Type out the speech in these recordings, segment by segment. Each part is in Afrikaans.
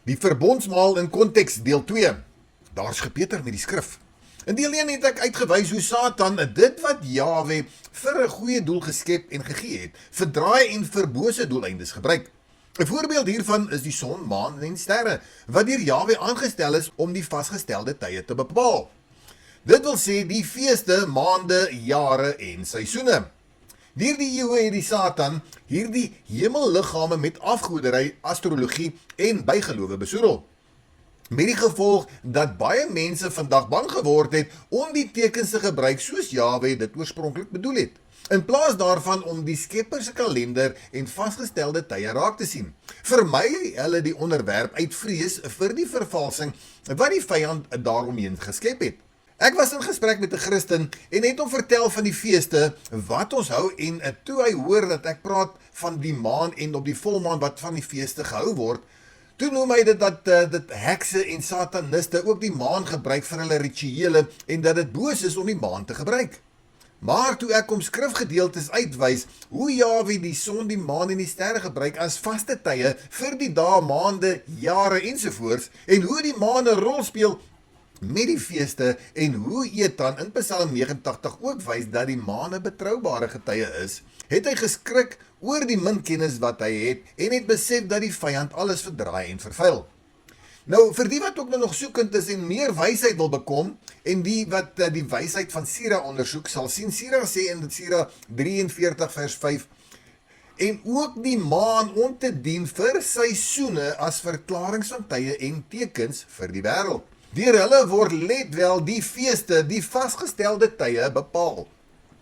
Die verbondsmaal in konteks deel 2. Daar's gepeter met die skrif. In deel 1 het ek uitgewys hoe Satan dit wat Jahwe vir 'n goeie doel geskep en gegee het, verdraai en vir bose doeleindes gebruik. 'n Voorbeeld hiervan is die son, maan en sterre, wat deur Jahwe aangestel is om die vasgestelde tye te bepaal. Dit wil sê die feeste, maande, jare en seisoene. Deur die eeue het die Satan hierdie hemelliggame met afgoderry, astrologie en bygelowe besoedel. Met die gevolg dat baie mense vandag bang geword het om die tekens te gebruik soos Jahwe dit oorspronklik bedoel het, in plaas daarvan om die Skepper se kalender en vasgestelde tye raak te sien. Vermy hulle die onderwerp uit vrees vir die vervalsing wat die vyand daaromheen geskep het. Ek was in gesprek met 'n Christen en het hom vertel van die feeste wat ons hou en toe hy hoor dat ek praat van die maan en op die volmaan wat van die feeste gehou word, toe noem hy dit dat dit hekse en sataniste ook die maan gebruik vir hulle rituele en dat dit boos is om die maan te gebruik. Maar toe ek hom skrifgedeeltes uitwys hoe Jahwe die son, die maan en die sterre gebruik as vaste tye vir die dae, maande, jare ensovoorts en hoe die maan 'n rol speel met die feeste en hoe Ethan in Psalm 89 ook wys dat die maan 'n betroubare getuie is, het hy geskrik oor die min kennis wat hy het en het besef dat die vyand alles verdraai en vervuil. Nou, vir die wat ook nog soekend is en meer wysheid wil bekom en die wat die wysheid van Sira ondersoek, sal sien Sira sê in Sira 43 vers 5 en ook die maan om te dien vir seisoene as verklarings van tye en tekens vir die wêreld. Deur hulle word let wel die feeste, die vasgestelde tye bepaal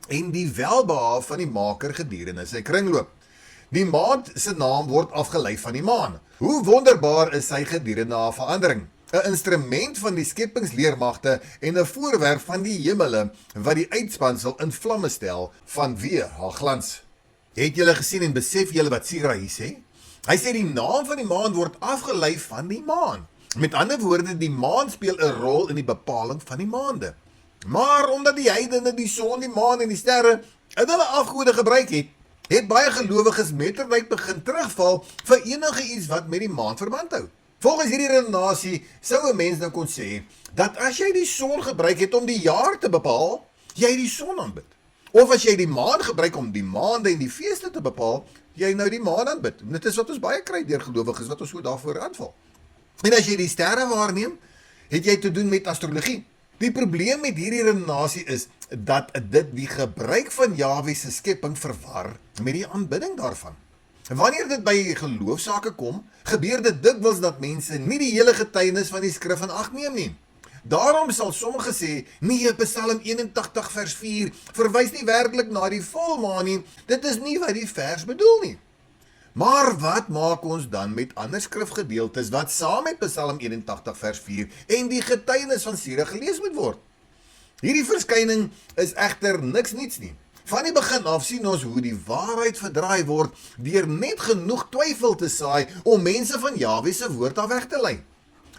en die welbehae van die maker gedurende sy kringloop. Die maand se naam word afgelei van die maan. Hoe wonderbaar is sy gedurende haar verandering. 'n Instrument van die skepingsleermagte en 'n voorwerp van die hemele wat die uitspansel in vlamme stel vanweë haar glans. Het julle gesien en besef julle wat Sira hier sê? Hy sê die naam van die maan word afgelei van die maan. Met ander woorde, die maan speel 'n rol in die bepaling van die maande. Maar omdat die heidene die son, die maan en die sterre in hulle afgode gebruik het baie gelowiges mettertyd begin terugval vir enige iets wat met die maan verband hou. Volgens hierdie redenasie sou 'n mens nou kon sê dat as jy die son gebruik het om die jaar te bepaal, jy die son aanbid. Of as jy die maan gebruik om die maande en die feeste te bepaal, jy nou die maan aanbid. Dit is wat ons baie kry deur gelowiges wat ons so daarvoor aanval. En as jy die sterre waarneem, het jy te doen met astrologie. Die probleem met hierdie redenasie is dat dit die gebruik van Jahwe se skepping verwar met die aanbidding daarvan. Wanneer dit by geloofsake kom, gebeur dit dikwels dat mense nie die hele getuienis van die skrif in ag neem nie. Daarom sal sommige sê, nee, Psalm 81 vers 4 verwys nie werklik na die volmaan nie, dit is nie wat die vers bedoel nie. Maar wat maak ons dan met ander skrifgedeeltes wat saam met Psalm 81 vers 4 en die getuienis van Sira gelees moet word? Hierdie verskyning is egter niks niets nie. Van die begin af sien ons hoe die waarheid verdraai word deur net genoeg twyfel te saai om mense van Jahwe se woord af weg te lei.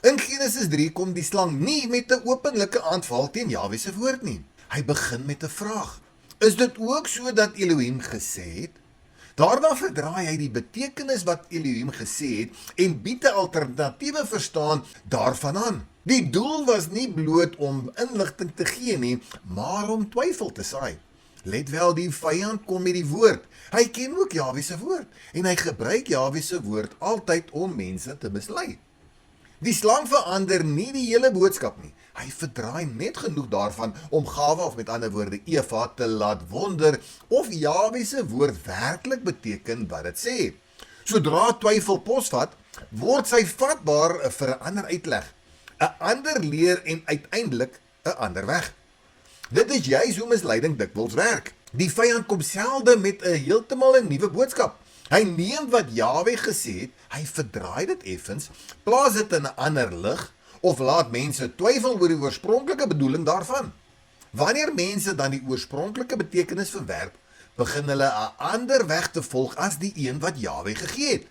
In Genesis 3 kom die slang nie met 'n openlike aanval teen Jahwe se woord nie. Hy begin met 'n vraag. Is dit ook so dat Elohim gesê het? Daarna verdraai hy die betekenis wat Elohim gesê het en bied 'n alternatiewe verstaan daarvan aan. Die doel was nie bloot om inligting te gee nie, maar om twyfel te saai. Let wel, die vyand kom met die woord. Hy ken ook Jahwe se woord en hy gebruik Jahwe se woord altyd om mense te mislei. Die slang verander nie die hele boodskap nie. Hy verdraai net genoeg daarvan om Gawe, of met ander woorde Eva, te laat wonder of Jahwe se woord werklik beteken wat dit sê. Sodra twyfel posvat, word sy vatbaar vir 'n ander uitleg, 'n ander leer en uiteindelik 'n ander weg. Dit is juis hoe misleiding dikwels werk. Die vyand kom selde met 'n heeltemal 'n nuwe boodskap. Hy neem wat Jahwe gesê het, hy verdraai dit effens, plaas dit in 'n ander lig, of laat mense twyfel oor die oorspronklike bedoeling daarvan. Wanneer mense dan die oorspronklike betekenis verwerp, begin hulle 'n ander weg te volg as die een wat Jahwe gegee het.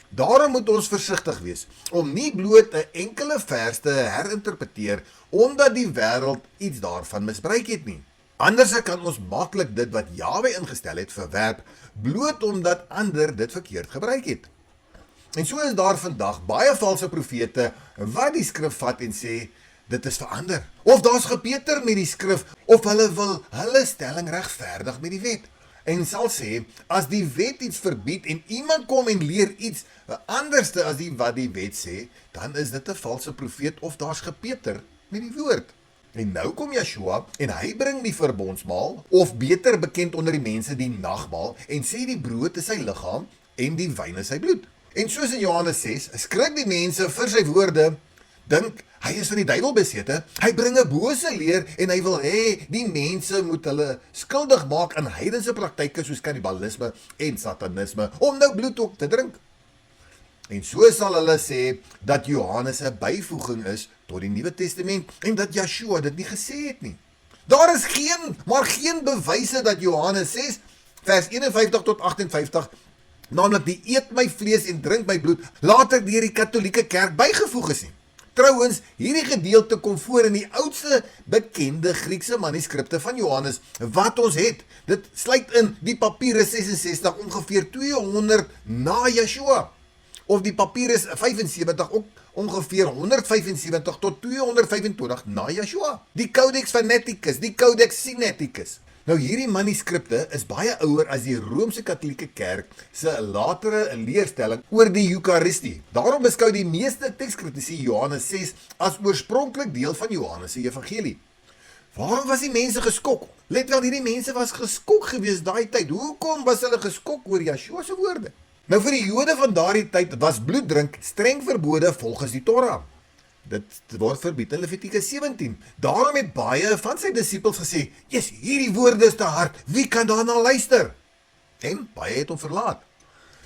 Daarom moet ons versigtig wees om nie bloot 'n enkele vers te herinterpreteer omdat die wêreld iets daarvan misbruik het nie. Anders kan ons maklik dit wat Jahwe ingestel het verwerp bloot omdat ander dit verkeerd gebruik het. En so is daar vandag baie valse profete wat die skrif vat en sê, dit is verander. Of daar's gepeter met die skrif, of hulle wil hulle stelling regverdig met die wet. En sal sê, as die wet iets verbied en iemand kom en leer iets anderste as wat die wet sê, dan is dit 'n valse profeet of daar's gepeter met die woord. En nou kom Yeshua en hy bring die verbondsmaal, of beter bekend onder die mense die nagmaal, en sê die brood is sy liggaam en die wyn is sy bloed. En soos in Johannes 6, skrik die mense vir sy woorde, dink hy is van die duiwel besete, hy bring 'n bose leer en hy wil hê die mense moet hulle skuldig maak aan heidense praktyke soos kannibalisme en satanisme, om nou bloed ook te drink. En so sal hulle sê dat Johannes 'n byvoeging is tot die Nuwe Testament en dat Yeshua dit nie gesê het nie. Daar is geen bewyse dat Johannes 6 vers 51 tot 58, naamlik die eet my vlees en drink my bloed, later deur die Katolieke Kerk bygevoeg is nie. Trouwens, hierdie gedeelte kom voor in die oudste bekende Griekse manuskripte van Johannes wat ons het. Dit sluit in die Papyrus 66 ongeveer 200 na Yeshua, of die Papyrus 75 ook ongeveer 175 tot 225 na Yeshua. Die Codex Sinaiticus, die Codex Sinaiticus. Nou hierdie manuskripte is baie ouer as die Romeinse Katolieke Kerk se latere leerstelling oor die Eucharistie. Daarom beskou die meeste tekskritici Johannes 6 as oorspronklik deel van Johannes se evangelie. Waarom was die mense geskok? Let wel, hierdie mense was geskok gewees daai tyd. Hoekom was hulle geskok oor Yeshua se woorde? Nou vir die Jode van daardie tyd was bloeddrink streng verbode volgens die Torah. Dit word verbied in Levitikus 17. Daarom het baie van sy disippels gesê, hierdie woorde is te hard, wie kan daarna luister? En baie het hom verlaat.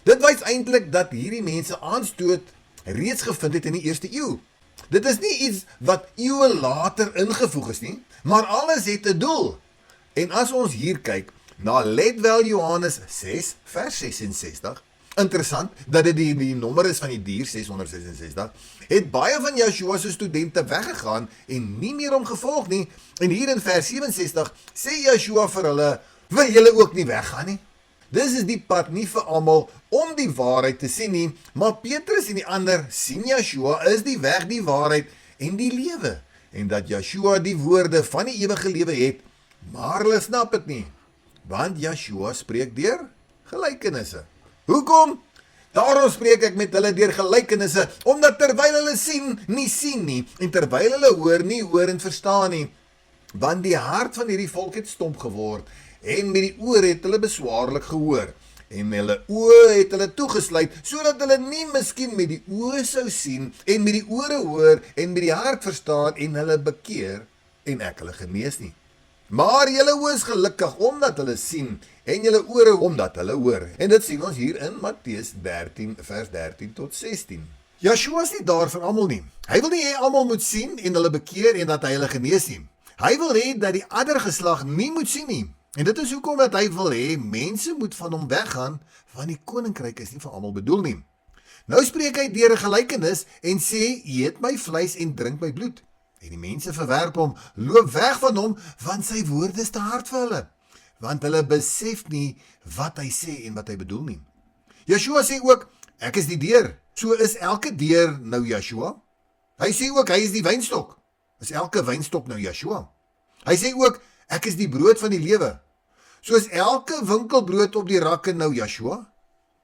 Dit wys eintlik dat hierdie mense aanstoot reeds gevind het in die eerste eeu. Dit is nie iets wat eeue later ingevoeg is nie, maar alles het 'n doel. En as ons hier kyk na let wel Johannes 6 vers 66, interessant dat dit die nommer is van die dier 666, het baie van Yeshua se studente weggegaan en nie meer hom gevolg nie. En hier in vers 67 sê Yeshua vir hulle, wil julle ook nie weggaan nie? Dis is die pad nie vir almal om die waarheid te sien nie, maar Petrus en die ander sien Yeshua is die weg, die waarheid en die lewe, en dat Yeshua die woorde van die ewige lewe het, maar hulle snap dit nie, want Yeshua spreek deur gelykenisse. Hoekom? Daarom spreek ek met hulle deur gelykenisse, omdat terwyl hulle sien nie, en terwyl hulle hoor nie hoor en verstaan nie, want die hart van hierdie volk het stomp geword, en met die oor het hulle beswaarlik gehoor, en met hulle oë het hulle toegesluit, sodat hulle nie miskien met die oë sou sien, en met die ore hoor, en met die hart verstaan, en hulle bekeer, en ek hulle genees nie. Maar julle oë is gelukkig, omdat hulle sien, en julle ore omdat hulle hoor. En dit sien ons hier in Matteus 13, vers 13 tot 16. Yeshua is nie daar vir almal nie. Hy wil nie hê almal moet sien en hulle bekeer en dat hy hulle genees nie. Hy wil hê dat die ander geslag nie moet sien nie. En dit is hoekom dat hy wil hê mense moet van hom weggaan, want die koninkryk is nie vir almal bedoel nie. Nou spreek hy deur 'n gelykenis en sê, eet my vleis en drink my bloed. En die mense verwerp hom, loop weg van hom, want sy woorde is te hard vir hulle. Want hulle besef nie wat hy sê en wat hy bedoel nie. Yeshua sê ook, ek is die deur. So is elke deur nou Yeshua. Hy sê ook, hy is die wynstok. Is elke wynstok nou Yeshua. Hy sê ook, ek is die brood van die lewe. So is elke winkelbrood op die rakke nou Yeshua.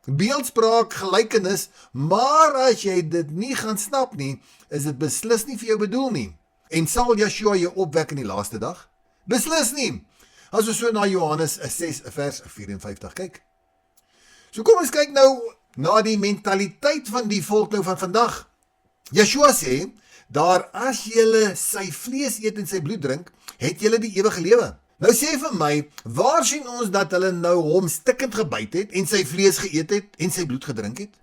Beeldspraak, gelykenis, maar as jy dit nie gaan snap nie, is dit beslis nie vir jou bedoel nie. En sal Yeshua jou opwek in die laaste dag? Beslis nie. As ons so na Johannes 6 vers 54 kyk. So kom ons kyk nou na die mentaliteit van die volk nou van vandag. Yeshua sê, daar as julle sy vlees eet en sy bloed drink, het julle die ewige lewe. Nou sê vir my, waar sien ons dat hulle nou hom stikkend gebyt het en sy vlees geëet het en sy bloed gedrink het?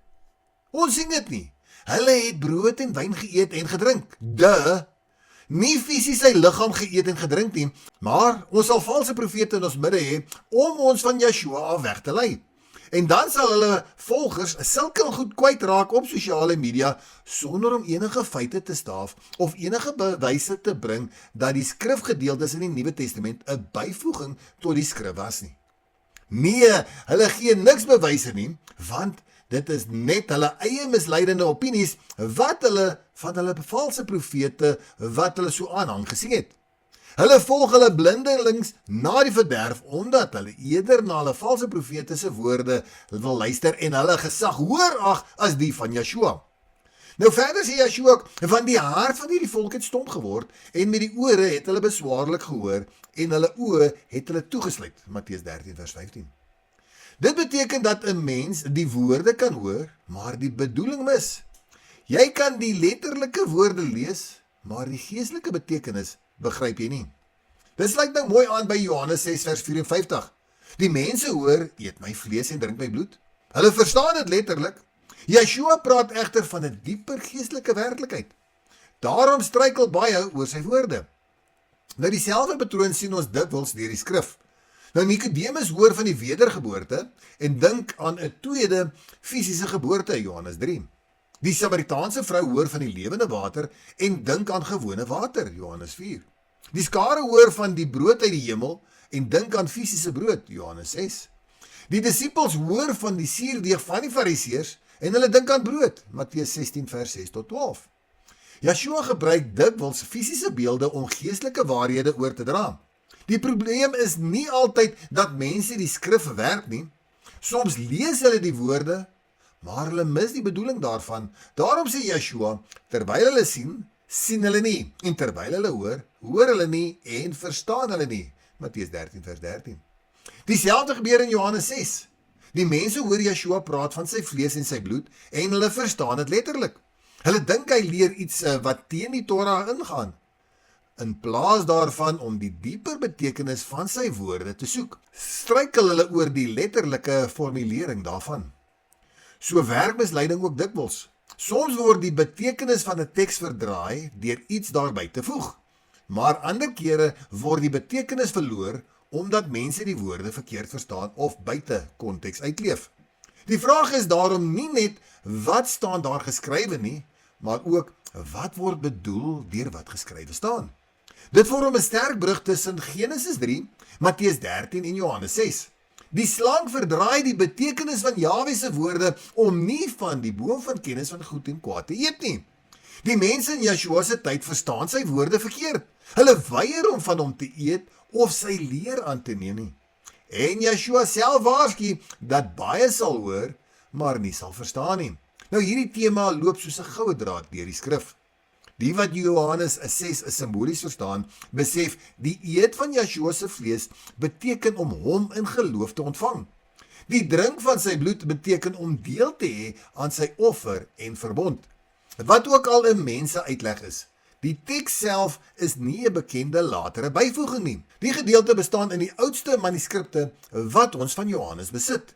Ons sien dit nie. Hulle het brood en wyn geëet en gedrink. Nie fisies sy liggaam geëet en gedrink nie, maar ons sal valse profete in ons midde hê om ons van Yeshua af weg te lei. En dan sal hulle volgers sulke goed kwyt raak op sosiale media sonder om enige feite te staaf of enige bewyse te bring dat die skrifgedeeltes in die Nuwe Testament 'n byvoeging tot die skrif was nie. Nee, hulle gee niks bewyse nie, want Dit is net hulle eie misleidende opinies wat hulle van hulle valse profete wat hulle so aanhang gesien het. Hulle volg hulle blindelings na die verderf omdat hulle eerder na hulle valse profete se woorde wil luister en hulle gesag hoër ag as die van Yeshua. Nou verder sê Yeshua ook, van die hart van hierdie volk het stom geword en met die ore het hulle beswaarlik gehoor en hulle oë het hulle toegesluit. Matteus 13 vers 15. Dit beteken dat 'n mens die woorde kan hoor, maar die bedoeling mis. Jy kan die letterlike woorde lees, maar die geestelike betekenis begryp jy nie. Dit sluit nou mooi aan by Johannes 6 vers 54. Die mense hoor, eet my vlees en drink my bloed. Hulle verstaan dit letterlik. Yeshua praat egter van 'n dieper geestelike werklikheid. Daarom struikel baie oor sy woorde. Nou dieselfde patroon sien ons dikwels deur die skrif. Nou Nikodemus hoor van die wedergeboorte en dink aan 'n tweede fisiese geboorte, Johannes 3. Die Samaritaanse vrou hoor van die lewende water en dink aan gewone water, Johannes 4. Die skare hoor van die brood uit die hemel en dink aan fisiese brood, Johannes 6. Die disippels hoor van die suurdeeg van die fariseërs en hulle dink aan brood, Matteus 16 vers 6 tot 12. Yeshua gebruik dikwels fisiese beelde om geestelike waarhede oor te dra. Die probleem is nie altyd dat mense die skrif verwerp nie. Soms lees hulle die woorde, maar hulle mis die bedoeling daarvan. Daarom sê Yeshua, terwyl hulle sien, sien hulle nie, en terwyl hulle hoor, hoor hulle nie en verstaan hulle nie. Matteus 13 vers 13. Dieselfde gebeur in Johannes 6. Die mense hoor Yeshua praat van sy vlees en sy bloed en hulle verstaan dit letterlik. Hulle dink hy leer iets wat teen die Torah ingaan, in plaas daarvan om die dieper betekenis van sy woorde te soek. Struikel hulle oor die letterlike formulering daarvan. So werk misleiding ook dikwels. Soms word die betekenis van 'n teks verdraai deur iets daarby te voeg, maar ander kere word die betekenis verloor omdat mense die woorde verkeerd verstaan of buite konteks uitleef. Die vraag is daarom nie net wat staan daar geskrywe nie, maar ook wat word bedoel deur wat geskrywe staan. Dit vorm 'n sterk brug tussen Genesis 3, Matteus 13 en Johannes 6. Die slang verdraai die betekenis van Jahwe se woorde om nie van die boom van kennis van goed en kwaad te eet nie. Die mense in Yeshua se tyd verstaan sy woorde verkeerd. Hulle weier om van hom te eet of sy leer aan te neem nie. En Yeshua self waarsku dat baie sal hoor, maar nie sal verstaan nie. Nou hierdie tema loop soos 'n goue draad deur die skrif. Die wat Johannes 6 simbolies verstaan, besef die eet van Yeshua se vlees beteken om hom in geloof te ontvang. Die drink van sy bloed beteken om deel te hê aan sy offer en verbond. Wat ook al 'n mens se uitleg is, die teks self is nie 'n bekende latere byvoeging nie. Die gedeelte bestaan in die oudste manuskripte wat ons van Johannes besit.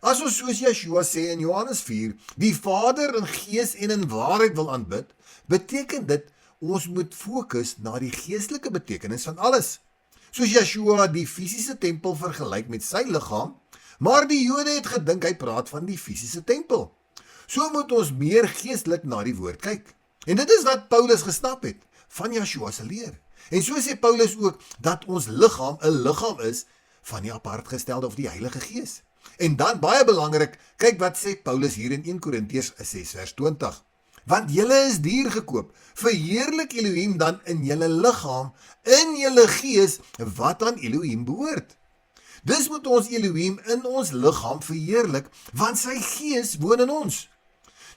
As ons soos Yeshua sê in Johannes 4, die Vader in gees en in waarheid wil aanbid, beteken dit ons moet fokus na die geestelike betekenis van alles. Soos Yeshua die fisiese tempel vergelyk met sy liggaam, maar die Jode het gedink hy praat van die fisiese tempel. So moet ons meer geestelik na die woord kyk. En dit is wat Paulus gesnap het van Yeshua se leer. En so sê Paulus ook dat ons liggaam 'n liggaam is van die apartgestelde of die Heilige Gees. En dan baie belangrik, kyk wat sê Paulus hier in 1 Korintiërs 6 vers 20. Want julle is duur gekoop, verheerlik Elohim dan in julle liggaam, in julle gees, wat aan Elohim behoort. Dus moet ons Elohim in ons liggaam verheerlik, want sy gees woon in ons.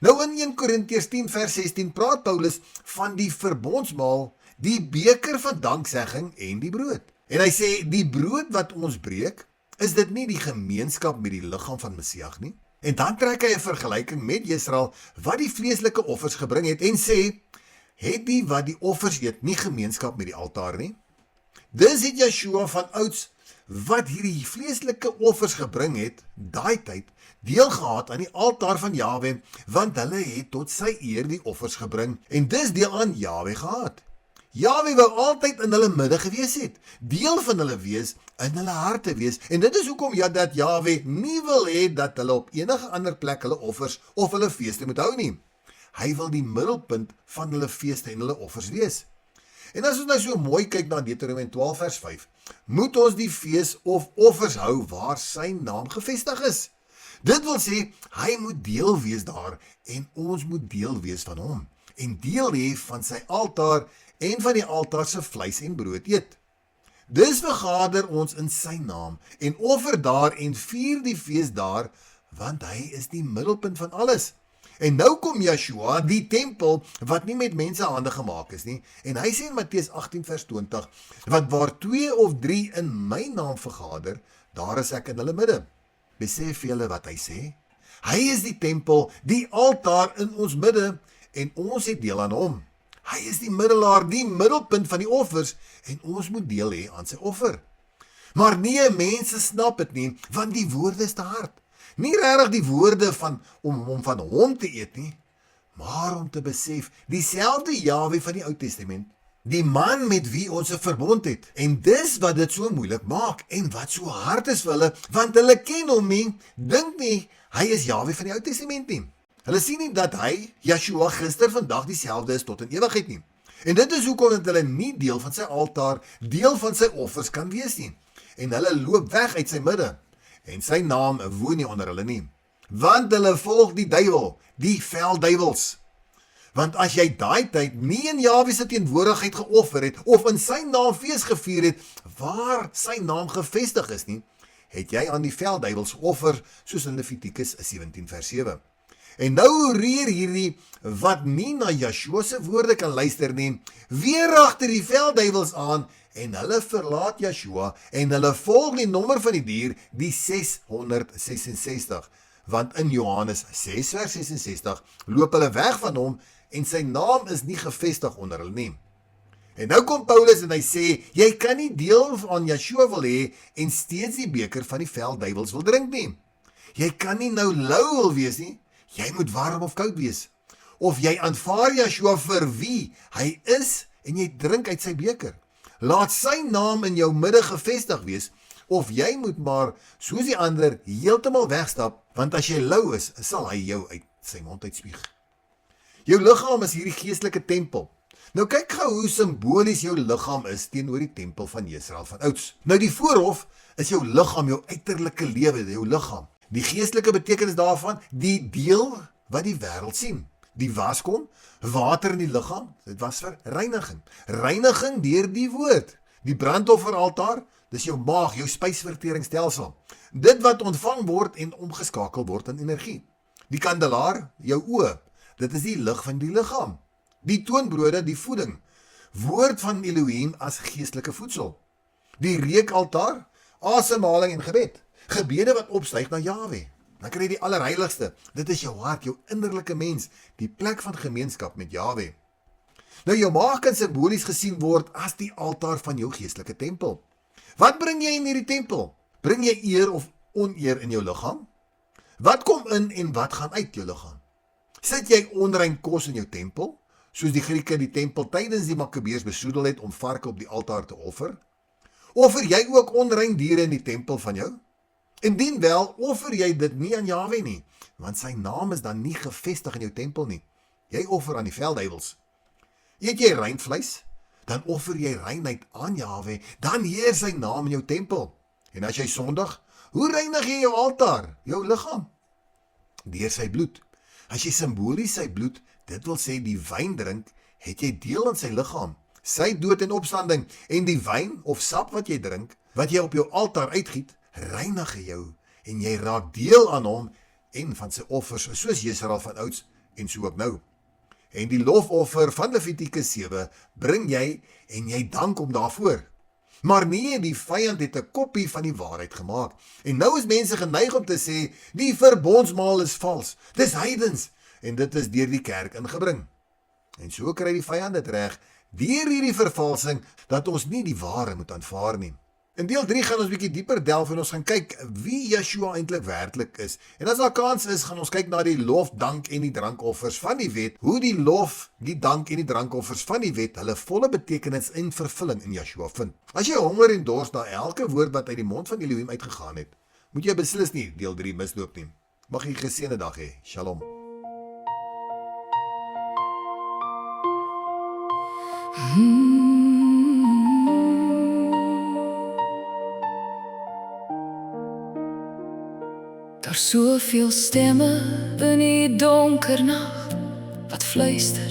Nou in 1 Korintiërs 10 vers 16 praat Paulus van die verbondsmaal, die beker van danksegging en die brood. En hy sê, die brood wat ons breek, is dit nie die gemeenskap met die liggaam van Messias nie? En dan trek hy 'n vergelyking met Israel wat die vleeslike offers gebring het en sê, het die wat die offers eet nie gemeenskap met die altaar nie? Dis het Yeshua van ouds wat hierdie vleeslike offers gebring het, daai tyd, deel gehad aan die altaar van Jahwe, want hulle het tot sy eer die offers gebring en dis deel aan Jahwe gehad. Jahwe wou altyd in hulle midde gewees het, deel van hulle wees, in hulle harte wees, en dit is hoekom dat Jahwe nie wil hê dat hulle op enige ander plek hulle offers of hulle feeste moet hou nie. Hy wil die middelpunt van hulle feeste en hulle offers wees. En as ons nou so mooi kyk na Deuteronomium 12 vers 5, moet ons die fees of offers hou waar sy naam gevestig is. Dit wil sê, hy moet deel wees daar en ons moet deel wees van hom en deel hê van sy altaar en van die altaar se vleis en brood eet. Dus vergader ons in sy naam en offer daar en vier die fees daar, want hy is die middelpunt van alles. En nou kom Yeshua, die tempel, wat nie met mense hande gemaak is nie, en hy sê in Matteus 18 vers 20, want waar 2 of 3 in my naam vergader, daar is ek in hulle midde. Besef julle wat hy sê? Hy is die tempel, die altaar in ons midde, en ons het deel aan hom. Hy is die middelaar, die middelpunt van die offers, en ons moet deel hê aan sy offer. Maar nee, mense snap dit nie, want die woorde is te hard. Nie regtig die woorde om van hom te eet nie, maar om te besef, dieselfde Jahwe van die Ou Testament, die man met wie ons 'n verbond het. En dis wat dit so moeilik maak, en wat so hard is vir hulle, want hulle ken hom nie, dink nie, hy is Jahwe van die Ou Testament nie. Hulle sien nie dat hy, Yeshua, gister, vandag dieselfde is tot in ewigheid nie. En dit is hoekom dat hulle nie deel van sy altaar, deel van sy offers kan wees nie. En hulle loop weg uit sy midde. En sy naam woon nie onder hulle nie. Want hulle volg die duiwel, die velduiwels. Want as jy daai tyd nie in Jahwe se teenwoordigheid geoffer het, of in sy naam fees gevier het, waar sy naam gevestig is nie, het jy aan die velduiwels geoffer, soos in Levitikus 17 vers 7. En nou reer hierdie, wat nie na Yeshua se woorde kan luister nie, weer agter die velduiwels aan, en hulle verlaat Yeshua, en hulle volg die nommer van die dier, die 666, want in Johannes 6 vers 66, loop hulle weg van hom, en sy naam is nie gevestig onder hulle nie. En nou kom Paulus en hy sê, jy kan nie deel aan Yeshua wil hê, en steeds die beker van die velduiwels wil drink nie. Jy kan nie nou lou wil wees nie, jy moet warm of koud wees. Of jy aanvaar Yeshua vir wie hy is, en jy drink uit sy beker. Laat sy naam in jou midde gevestig wees, of jy moet maar, soos die ander, heeltemal wegstap, want as jy lou is, sal hy jou uit sy mond uitspieg. Jou liggaam is hierdie geestelike tempel. Nou kyk gou hoe simbolies jou liggaam is teenoor die tempel van Israel van ouds. Nou die voorhof is jou liggaam, jou uiterlike lewe, jou liggaam. Die geestelike betekenis daarvan, die deel wat die wêreld sien. Die waskom, water in die liggaam, dit was vir reiniging. Reiniging deur die woord. Die brandofferaltaar, dis jou maag, jou spysverteringsstelsel. Dit wat ontvang word en omgeskakel word in energie. Die kandelaar, jou oë, dit is die lig van die liggaam. Die toonbrode, die voeding. Woord van Elohim as geestelike voedsel. Die reukaltaar, asemhaling en gebed. Gebede wat opstyg na Jahwe. Dan kry jy die allerheiligste. Dit is jou hart, jou innerlike mens, die plek van gemeenskap met Jahwe. Nou jou maag kan simbolies gesien word as die altaar van jou geestelike tempel. Wat bring jy in hierdie tempel? Bring jy eer of oneer in jou liggaam? Wat kom in en wat gaan uit jou liggaam? Sit jy onrein kos in jou tempel, soos die Grieke die tempel tydens die Makkabeërs besoedel het om varke op die altaar te offer? Offer jy ook onrein diere in die tempel van jou? Indien wel, offer jy dit nie aan Jahwe nie, want sy naam is dan nie gevestig in jou tempel nie. Jy offer aan die velduiwels. Eet jy rein vleis, dan offer jy reinheid aan Jahwe, dan heer sy naam in jou tempel. En as jy sondig, hoe reinig jy jou altaar, jou liggaam? Deur sy bloed. As jy simbolies sy bloed, dit wil sê die wyn drink, het jy deel aan sy liggaam, sy dood en opstanding, en die wyn of sap wat jy drink, wat jy op jou altaar uitgiet, reinig jou, en jy raak deel aan hom, en van sy offers, soos Israel van ouds, en so ook nou. En die lofoffer van Levitikus 7, bring jy, en jy dank hom daarvoor. Maar nee, die vyand het 'n kopie van die waarheid gemaak. En nou is mense geneig om te sê, die verbondsmaal is vals, dis heidens, en dit is deur die kerk ingebring. En so kry die vyand dit reg, deur hierdie vervalsing, dat ons nie die ware moet aanvaar nie. In deel 3 gaan ons bietjie dieper delf en ons gaan kyk wie Yeshua eintlik werklik is. En as daar kans is, gaan ons kyk na die lof, dank en die drankoffers van die wet, hoe die lof, die dank en die drankoffers van die wet hulle volle betekenis en vervulling in Yeshua vind. As jy honger en dors na elke woord wat uit die mond van Elohim uitgegaan het, moet jy beslis nie deel 3 misloop nie. Mag jy 'n geseënde dag hê. Shalom. Daar soveel stemme in die donker nag wat fluister,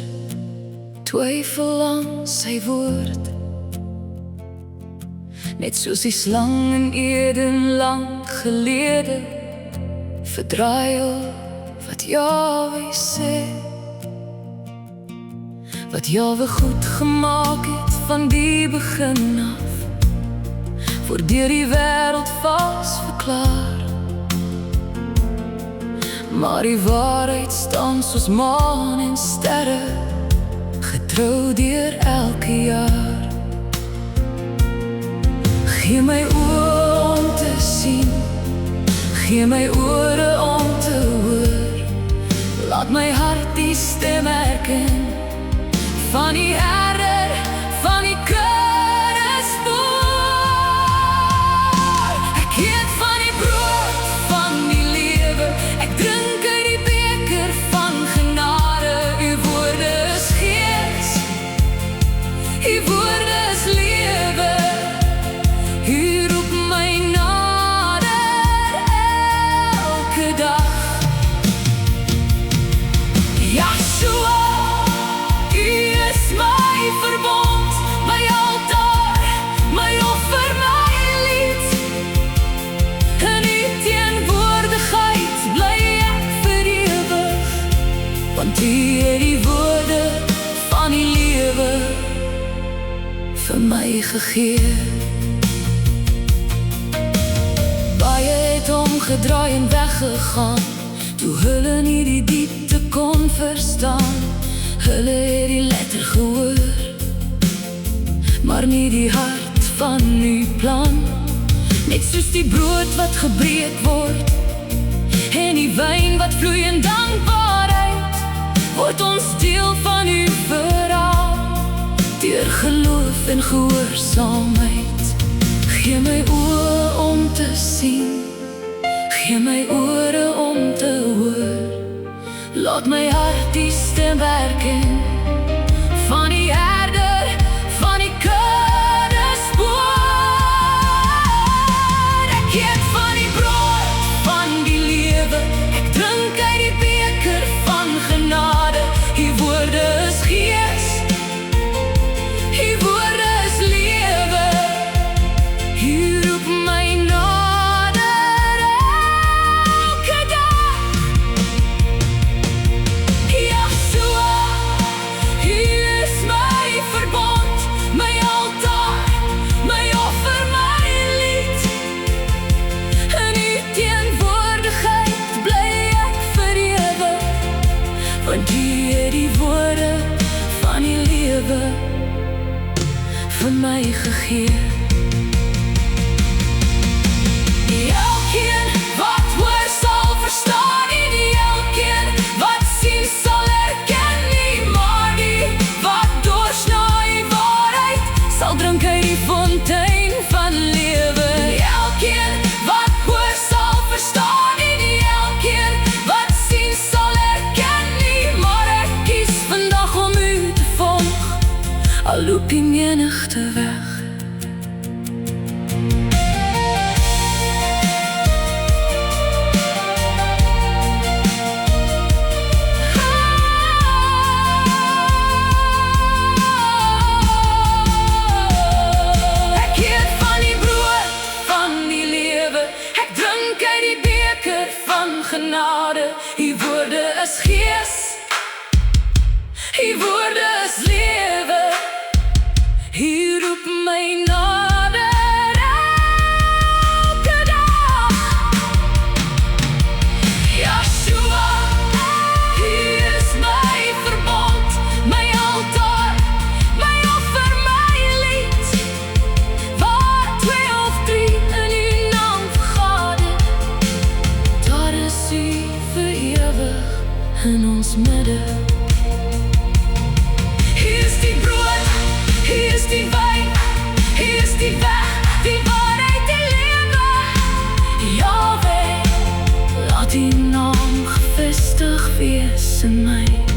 twyfel aan sy woord. Net soos die slang in Eden lang gelede, verdraai wat Jahwe sê. Wat Jahwe goed gemaak het van die begin af, voor deur die wêreld vas verklaar. Maar die waarheid staan soos maan en sterre, getrou deur elke jaar. Gee my oë om te sien, gee my ore om te hoor. Laat my hart die stem herken van die Herder, van die kudde spoor. Ek eet van die brood van die lewe, ek drink uit die beker van genade. U woorde is gees, u woorde is lewe. U roep my nader elke dag. Yahshua, verbond, my altaar, my offer, my lied. In u teenwoordigheid bly ek vir ewig, want u het die woorde van die lewe vir my gegee. Baie het omgedraai en weggegaan, toe hulle nie die diepte kon verstaan. Hulle het die letter gehoor, maar nie die hart van u plan. Net soos die brood wat gebreek word, en die wyn wat vloei in dankbaarheid, word ons deel van u verhaal, deur geloof en gehoorsaamheid. Gee my oë om te sien, gee my ore om te hoor. Laat my hart die stem herken van die Herder, van die kudde spoor. Ek eet van die brood van die lewe, ek drink uit die beker van genade. U woorde is gees, u woorde is lewe. U roep my nader elke dag. Yahshua, u is my verbond, my altaar, my offer, my lied. In u teenwoordigheid bly ek vir ewig, want u het die woorde van die lewe vir my gegee. Elkeen wat hoor sal verstaan, en elkeen wat sien sal erken. Nie maar die wat doorsnaai die waarheid, sal drink uit die fontein van lewe. Elkeen wat hoor sal verstaan, en elkeen wat sien sal erken. Nie maar ek kies vandag om u te volg, al loop die menigte weg. Ek eet van die brood van die lewe, ek drink uit die beker van genade. U woorde is gees, u woorde is lewe. U roep my nader elke dag. Yahshua, u is my verbond, my altaar, my offer, my lied. Waar 2 of 3 in u naam vergader, daar is u vir ewig in ons midde. Hier is die brood, hier is die wyn, hier is die weg, die waarheid, die lewe. Jahwe, laat die naam gevestig wees in my.